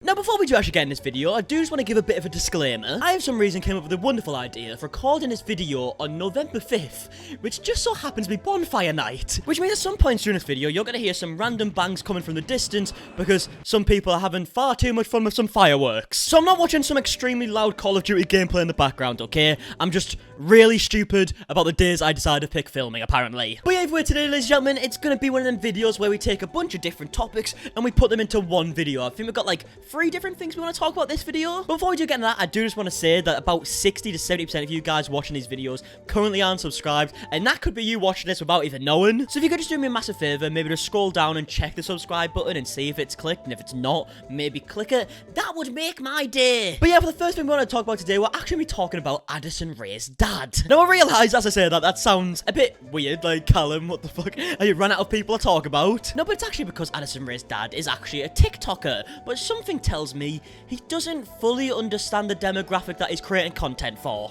Now, before we do actually get in this video, I do just want to give a bit of a disclaimer. I, for some reason, came up with a wonderful idea for recording this video on November 5th, which just so happens to be bonfire night. Which means at some points during this video, you're going to hear some random bangs coming from the distance because some people are having far too much fun with some fireworks. So I'm not watching some extremely loud Call of Duty gameplay in the background, okay? I'm just really stupid about the days I decided to pick filming, apparently. But yeah, either way, today, ladies and gentlemen, it's going to be one of them videos where we take a bunch of different topics and we put them into one video. I think we've got like 3 different things we want to talk about this video. But before we do get into that, I do just want to say that about 60 to 70% of you guys watching these videos currently aren't subscribed, and that could be you watching this without even knowing. So if you could just do me a massive favor, maybe just scroll down and check the subscribe button and see if it's clicked, and if it's not, maybe click it. That would make my day. But yeah, for the first thing we want to talk about today, we're actually going to be talking about Addison Rae's dad. Now, I realise, as I say that sounds a bit weird, like, Callum, what the fuck? Are you run out of people to talk about? No, but it's actually because Addison Rae's dad is actually a TikToker, but something tells me he doesn't fully understand the demographic that he's creating content for.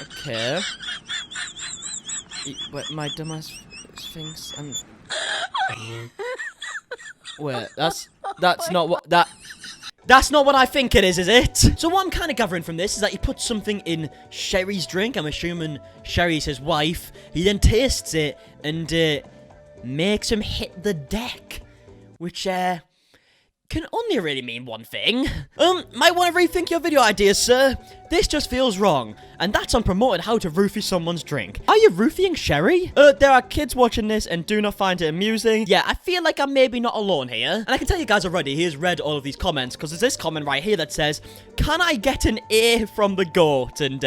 Okay. Wait, my dumbass thinks I'm... Wait, that's not what... That's not what I think it is it? So what I'm kind of gathering from this is that he puts something in Sherry's drink. I'm assuming Sherry's his wife. He then tastes it and makes him hit the deck. Which, can only really mean one thing. Might want to rethink your video ideas, sir. This just feels wrong. And that's on promoting how to roofie someone's drink. Are you roofieing Sherry? There are kids watching this and do not find it amusing. Yeah, I feel like I'm maybe not alone here. And I can tell you guys already, he has read all of these comments, because there's this comment right here that says, "Can I get an A from the goat?" And,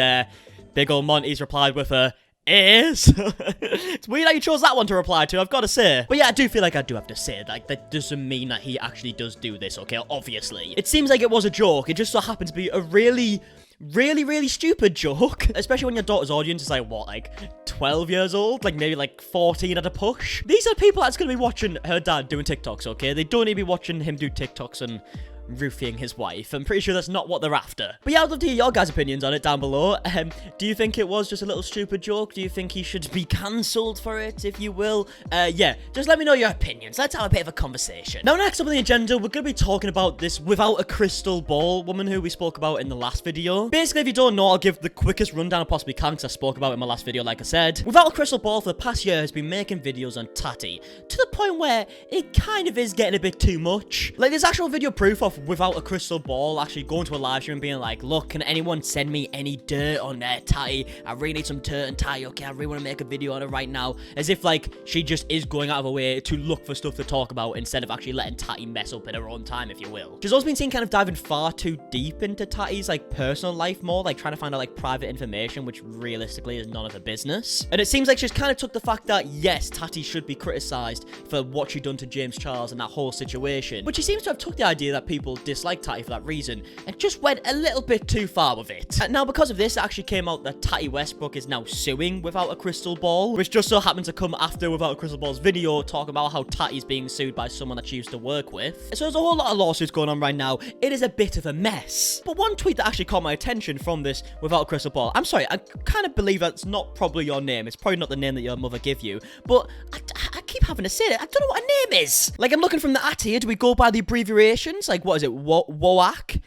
big ol' Monty's replied with a, is. It's weird how you chose that one to reply to, I've got to say. But yeah, I do feel like I do have to say, like, that doesn't mean that he actually does do this, okay? Obviously. It seems like it was a joke. It just so happened to be a really stupid joke. Especially when your daughter's audience is like, what, like 12 years old? Like maybe like 14 at a push? These are people that's going to be watching her dad doing TikToks, okay? They don't need to be watching him do TikToks and roofing his wife. I'm pretty sure that's not what they're after. But yeah, I'd love to hear your guys' opinions on it down below. Do you think it was just a little stupid joke? Do you think he should be cancelled for it, if you will? Yeah, just let me know your opinions. Let's have a bit of a conversation. Now, next up on the agenda, we're going to be talking about this without a crystal ball woman who we spoke about in the last video. Basically, if you don't know, I'll give the quickest rundown I possibly can, because I spoke about it in my last video, like I said. Without a crystal ball for the past year has been making videos on Tati, to the point where it kind of is getting a bit too much. Like, there's actual video proof of without a crystal ball actually going to a live stream and being like, look, can anyone send me any dirt on Tati? I really need some dirt on Tati, okay? I really want to make a video on it right now. As if, like, she just is going out of her way to look for stuff to talk about instead of actually letting Tati mess up in her own time, if you will. She's also been seen kind of diving far too deep into Tati's, like, personal life more, like, trying to find out, like, private information, which realistically is none of her business. And it seems like she's kind of took the fact that, yes, Tati should be criticized for what she done to James Charles and that whole situation, but she seems to have took the idea that people dislike Tati for that reason and just went a little bit too far with it. And now, because of this, it actually came out that Tati Westbrook is now suing Without a Crystal Ball, which just so happened to come after Without a Crystal Ball's video talking about how Tati's being sued by someone that she used to work with. So there's a whole lot of lawsuits going on right now. It is a bit of a mess. But one tweet that actually caught my attention from this Without a Crystal Ball, I'm sorry, I kind of believe that's not probably your name. It's probably not the name that your mother gave you, but I keep having to say it. I don't know what her name is. Like, I'm looking from the at here. Do we go by the abbreviations? Like, what is it? Woak?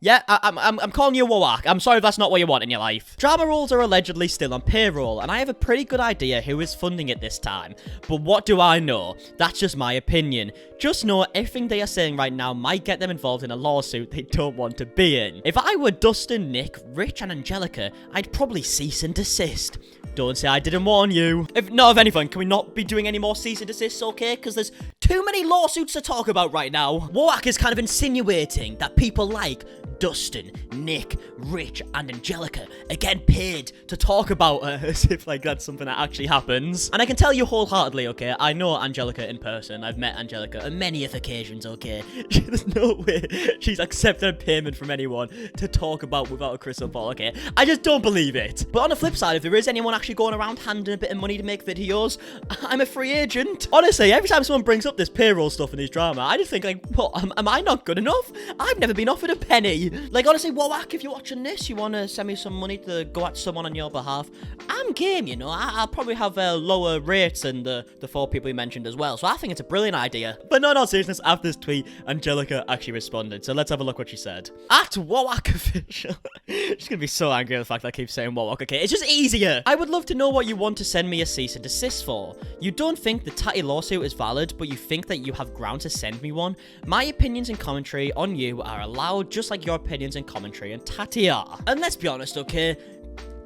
Yeah, I'm calling you Woak. I'm sorry if that's not what you want in your life. Drama roles are allegedly still on payroll, and I have a pretty good idea who is funding it this time. But what do I know? That's just my opinion. Just know everything they are saying right now might get them involved in a lawsuit they don't want to be in. If I were Dustin, Nick, Rich, and Angelika, I'd probably cease and desist. Don't say I didn't warn you. If anything, can we not be doing any more cease and desists, okay? Because there's too many lawsuits to talk about right now. Woak is kind of insinuating that people like Dustin, Nick, Rich, and Angelika are getting paid to talk about her as if, like, that's something that actually happens. And I can tell you wholeheartedly, okay, I know Angelika in person. I've met Angelika on many of occasions, okay? There's no way she's accepted a payment from anyone to talk about Without a Crystal Ball, okay? I just don't believe it. But on the flip side, if there is anyone actually going around handing a bit of money to make videos, I'm a free agent. Honestly, every time someone brings up this payroll stuff in these drama, I just think, like, what, am I not good enough? I've never been offered a penny. Like, honestly, Woak, if you're watching watching this, you want to send me some money to go at someone on your behalf, I'm game, you know. I'll probably have lower rates than the 4 people you mentioned as well. So I think it's a brilliant idea. But no, in all seriousness, after this tweet, Angelika actually responded. So let's have a look what she said. At Wowak Official. She's going to be so angry at the fact that I keep saying Wowak, okay? It's just easier. I would love to know what you want to send me a cease and desist for. You don't think the Tati lawsuit is valid, but you think that you have ground to send me one? My opinions and commentary on you are allowed, just like your opinions and commentary on Tati are. And let's be honest, okay?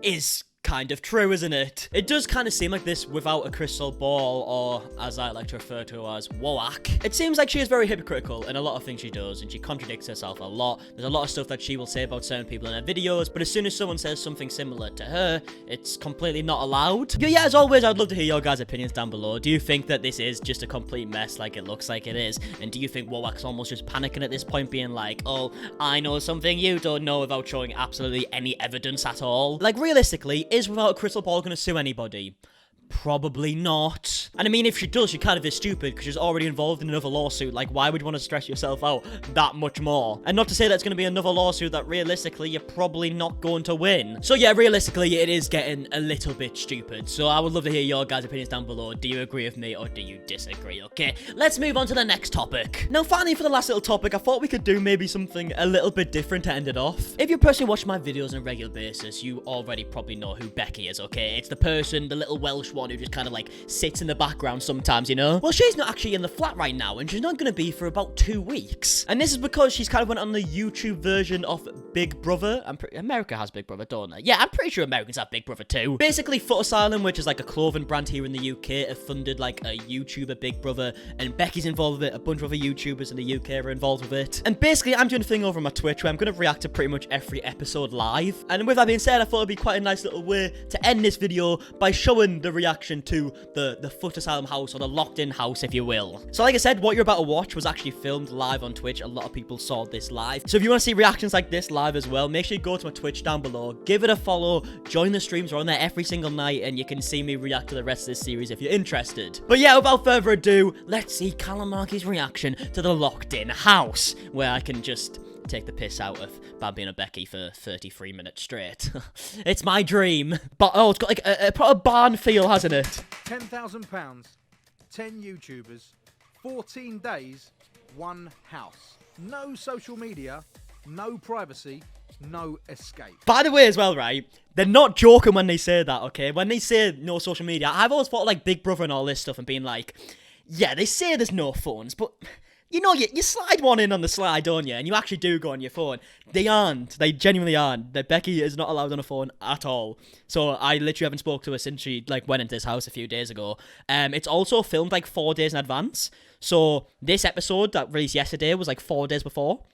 Is kind of true, isn't it? It does kind of seem like this without a crystal ball, or as I like to refer to her as Wowak. It seems like she is very hypocritical in a lot of things she does, and she contradicts herself a lot. There's a lot of stuff that she will say about certain people in her videos, but as soon as someone says something similar to her, it's completely not allowed. But yeah, as always, I'd love to hear your guys' opinions down below. Do you think that this is just a complete mess like it looks like it is? And do you think Wowak's almost just panicking at this point, being like, oh, I know something you don't know, without showing absolutely any evidence at all? Like, realistically, is Without a Crystal Ball gonna sue anybody? Probably not. And I mean, if she does, she kind of is stupid because she's already involved in another lawsuit. Like, why would you want to stress yourself out that much more? And not to say that's going to be another lawsuit that realistically you're probably not going to win. So yeah, realistically, it is getting a little bit stupid. So I would love to hear your guys' opinions down below. Do you agree with me or do you disagree? Okay, let's move on to the next topic. Now, finally, for the last little topic, I thought we could do maybe something a little bit different to end it off. If you personally watch my videos on a regular basis, you already probably know who Becky is, okay? It's the person, the little Welsh one who just kind of like sits in the background sometimes, you know? Well, she's not actually in the flat right now, and she's not going to be for about 2 weeks. And this is because she's kind of went on the YouTube version of Big Brother. America has Big Brother, don't they? Yeah, I'm pretty sure Americans have Big Brother too. Basically, Footasylum, which is like a clothing brand here in the UK, have funded like a YouTuber Big Brother, and Becky's involved with it. A bunch of other YouTubers in the UK are involved with it. And basically, I'm doing a thing over on my Twitch where I'm going to react to pretty much every episode live. And with that being said, I thought it'd be quite a nice little way to end this video by showing the reaction to the Footasylum house, or the locked-in house, if you will. So like I said, what you're about to watch was actually filmed live on Twitch. A lot of people saw this live. So if you want to see reactions like this live as well, make sure you go to my Twitch down below, give it a follow, join the streams. We're on there every single night, and you can see me react to the rest of this series if you're interested. But yeah, without further ado, let's see Callum Markie's reaction to the locked-in house, where I can just take the piss out of Bambi and Becky for 33 minutes straight. It's my dream. But oh, it's got like a proper barn feel, hasn't it? £10,000, 10 YouTubers, 14 days, 1 house. No social media, no privacy, no escape. By the way as well, right, they're not joking when they say that, okay? When they say no social media, I've always thought like Big Brother and all this stuff and being like, yeah, they say there's no phones, but you know, you slide one in on the slide, don't you? And you actually do go on your phone. They aren't. They genuinely aren't. That Becky is not allowed on a phone at all. So I literally haven't spoke to her since she like went into this house a few days ago. It's also filmed like 4 days in advance. So this episode that released yesterday was like 4 days before.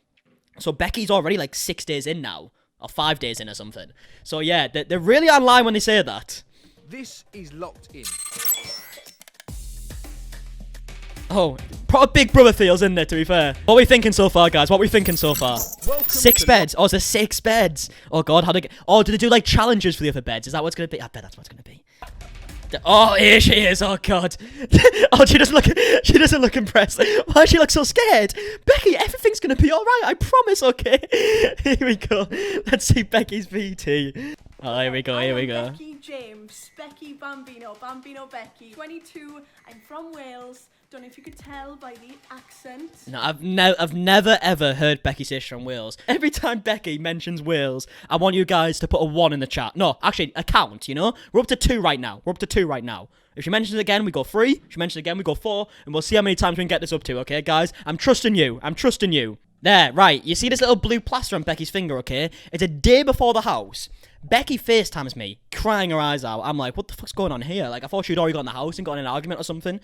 So Becky's already like 6 days in now, or 5 days in or something. So yeah, they're really online when they say that. This is locked in. Oh, proper Big Brother feels, isn't it, to be fair? What are we thinking so far, guys? What are we thinking so far? Welcome 6 beds. Oh, it's a 6 beds. Oh, God, oh, did they do, like, challenges for the other beds? Is that what it's going to be? I bet that's what it's going to be. Oh, here she is. Oh, God. Oh, she doesn't look impressed. Why does she look so scared? Becky, everything's going to be all right. I promise, okay? Here we go. Let's see Becky's VT. Oh, here we go, here we go. Becky James, Becky Bambino, Bambino Becky, 22, I'm from Wales. Don't know if you could tell by the accent. No, I've never ever heard Becky say she's from Wales. Every time Becky mentions Wales, I want you guys to put a 1 in the chat. No, actually, a count, you know? We're up to 2 right now. If she mentions it again, we go 3. If she mentions it again, we go 4. And we'll see how many times we can get this up to, okay, guys? I'm trusting you. There, right. You see this little blue plaster on Becky's finger, okay? It's a day before the house. Becky FaceTimes me, crying her eyes out. I'm like, what the fuck's going on here? Like, I thought she'd already got in the house and got in an argument or something.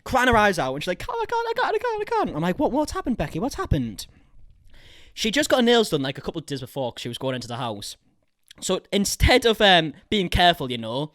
Crying her eyes out, and she's like, oh, I can't. I'm like, what's happened, Becky? What's happened? She just got her nails done, like, a couple of days before, because she was going into the house. So, instead of being careful, you know,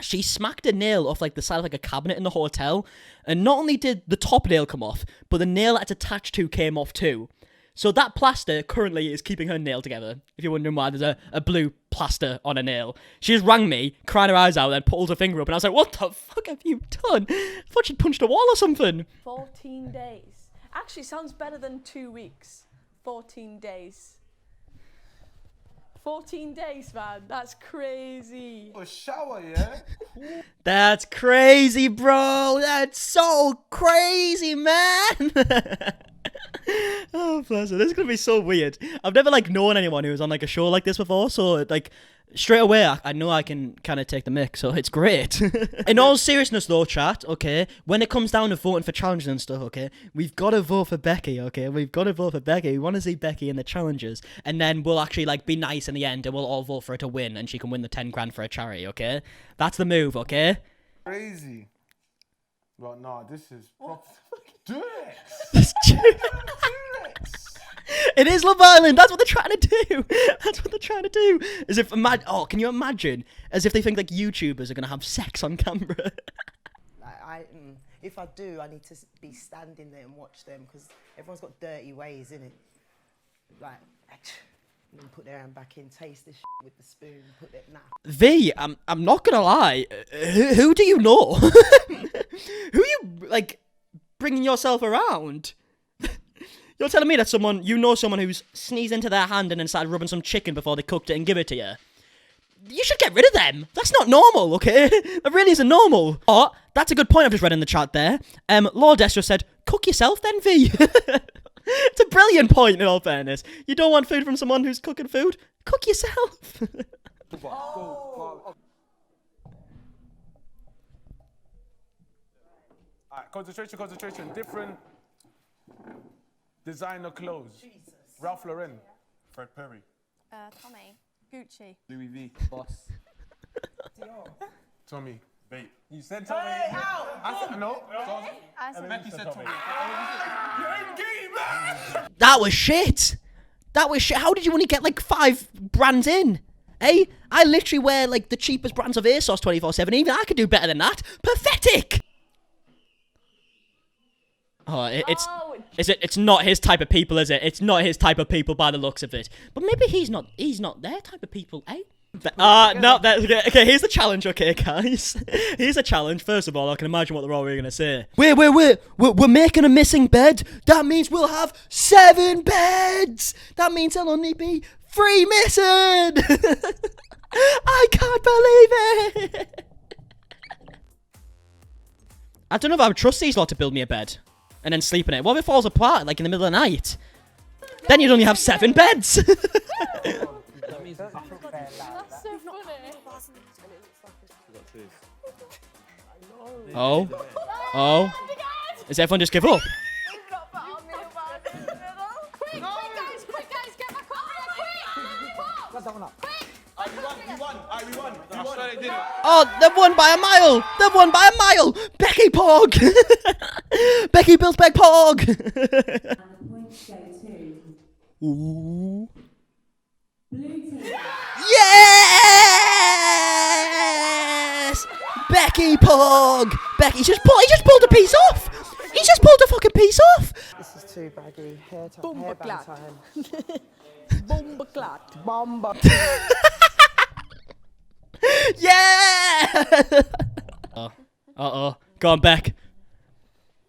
she smacked a nail off, like, the side of, like, a cabinet in the hotel. And not only did the top nail come off, but the nail it's attached to came off too. So that plaster currently is keeping her nail together. If you're wondering why there's a blue plaster on a nail. She just rang me, crying her eyes out, and pulled her finger up. And I was like, what the fuck have you done? I thought she'd punched a wall or something. 14 days. Actually, sounds better than 2 weeks. 14 days. 14 days, man. That's crazy. A shower, yeah? That's crazy, bro. That's so crazy, man. Oh, bless her. This is gonna be so weird. I've never like known anyone who was on like a show like this before, so like straight away I know I can kind of take the mic, so it's great. In all seriousness though, chat, okay, when it comes down to voting for challenges and stuff, okay, we've got to vote for Becky, okay? We've got to vote for Becky. We want to see Becky in the challenges, and then we'll actually like be nice in the end, and we'll all vote for her to win, and she can win the 10 grand for a charity, okay? That's the move, okay? Crazy. Well, no, this is... Do it! It is Love Island. That's what they're trying to do. That's what they're trying to do. As if can you imagine? As if they think like YouTubers are gonna have sex on camera. If I do, I need to be standing there and watch them because everyone's got dirty ways, innit? Like, and then put their hand back in, taste the shit with the spoon, put it V, I'm not gonna lie. Who do you know? Who you like bringing yourself around? You're telling me that someone who's sneezed into their hand and then started rubbing some chicken before they cooked it and give it to you? You should get rid of them. That's not normal, okay? That really isn't normal. Oh, that's a good point I've just read in the chat there. Lord Esther said, cook yourself then, V. It's a brilliant point, in all fairness. You don't want food from someone who's cooking food? Cook yourself. Alright, concentration. Different designer clothes. Jesus. Ralph Lauren. Fred Perry. Tommy. Gucci. Louis V. Boss. Tommy. Babe. You said Tommy. Hey, I said no. Becky said Tommy. That was shit. How did you only get like 5 brands in? Eh? I literally wear like the cheapest brands of ASOS 24/7. Even I could do better than that. Pathetic. Oh, it's not his type of people, is it? It's not his type of people by the looks of it. But maybe he's not their type of people, eh? No, okay, here's the challenge, okay, guys. Here's a challenge. First of all, I can imagine what they're all going to say. Wait, we're making a missing bed? That means we'll have 7 beds! That means there'll only be 3 missing! I can't believe it! I don't know if I would trust these lot to build me a bed and then sleep in it. What if it falls apart, like in the middle of the night? Then you'd only have 7 beds! That's so funny. Oh. Does everyone just give up? Quick, guys, get back on there, quick! We won. Oh, they've won by a mile! Becky Pog! Becky built Beck Pog! Ooh. Yes! Becky Pog! He just pulled a piece off! He just pulled a fucking piece off! This is too baggy. Hairband Bombaclat. time. Bombaclat. Bomba. Yeah! Uh-oh. Go on, Beck.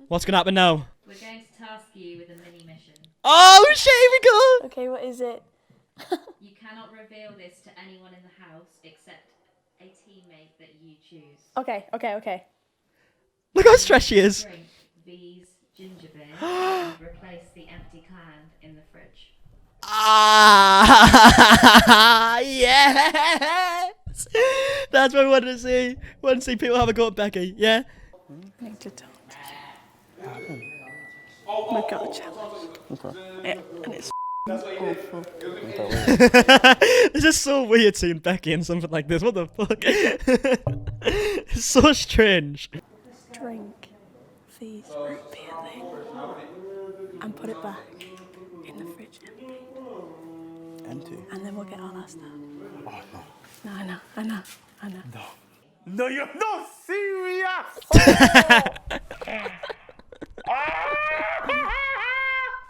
What's gonna happen now? We're going to task you with a mini mission. Oh, shit, here we go! Okay, what is it? You cannot reveal this to anyone in the house except a teammate that you choose. Okay. Look how stressed she is. Drink V's ginger beer and replace the empty can in the fridge. Ah, yes! That's what we wanted to see. Want to see people have a go at Becky, yeah? Need to talk to We've got a challenge. Okay. And it's awful. It's just so weird seeing Becky in something like this. What the fuck? It's so strange. Drink these root beer thing and put it back in the fridge empty. And then we'll get all our stuff. Oh, no. No, I know. No, you're not serious!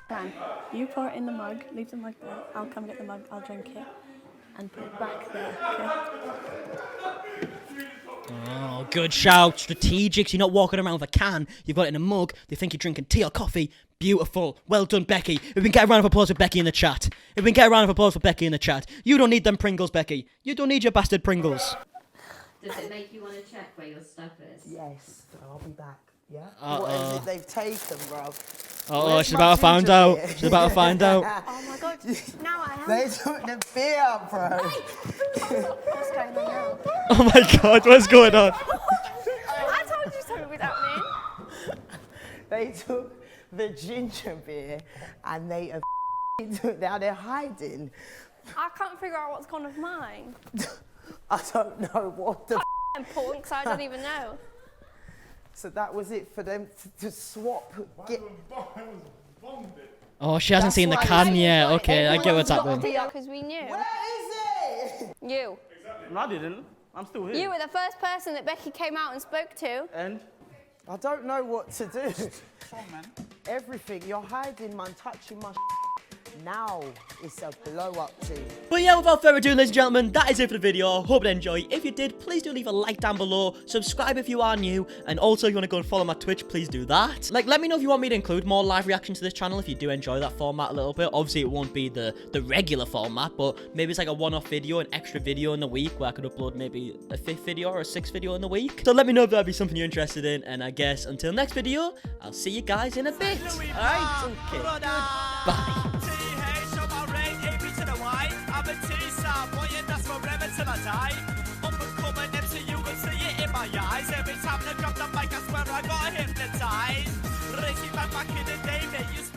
Dan, you pour it in the mug, leave the mug there. I'll come get the mug, I'll drink it, and put it back there, okay? Oh, good shout. Strategic. So you're not walking around with a can. You've got it in a mug. They think you're drinking tea or coffee. Beautiful. Well done, Becky. If we can get a round of applause for Becky in the chat. If we can get a round of applause for Becky in the chat. You don't need them Pringles, Becky. You don't need your bastard Pringles. Does it make you want to check where your stuff is? Yes, I'll be back. Yeah. Uh-oh. What is it they've taken, bro? Oh, she's about to find out. She's about to find out. Oh my god, now I am. They took the beer, bro. What's going on now? Oh my god, what's going on? I told you something without me. They took the ginger beer and they have now they're hiding. I can't figure out what's gone with mine. I don't know what the Important, because I don't even know. So that was it for them to swap. Oh, she hasn't seen the can yet. Okay, I get what's happening. Because we knew. Where is it? You. No, I didn't. I'm still here. You were the first person that Becky came out and spoke to. And? I don't know what to do. Come on, man. Everything. You're hiding, man, touching my now it's a blow up team. But yeah, without further ado, ladies and gentlemen, that is it for the video. Hope you enjoyed. If you did, please do leave a like down below. Subscribe if you are new. And also, if you want to go and follow my Twitch, please do that. Like, let me know if you want me to include more live reactions to this channel if you do enjoy that format a little bit. Obviously, it won't be the regular format, but maybe it's like a one-off video, an extra video in the week where I could upload maybe a 5th video or a 6th video in the week. So let me know if that'd be something you're interested in. And I guess until next video, I'll see you guys in a bit. Alright? Okay. Bye. Every time I grab the mic, I swear I got hypnotized. Racing back in the day, mate,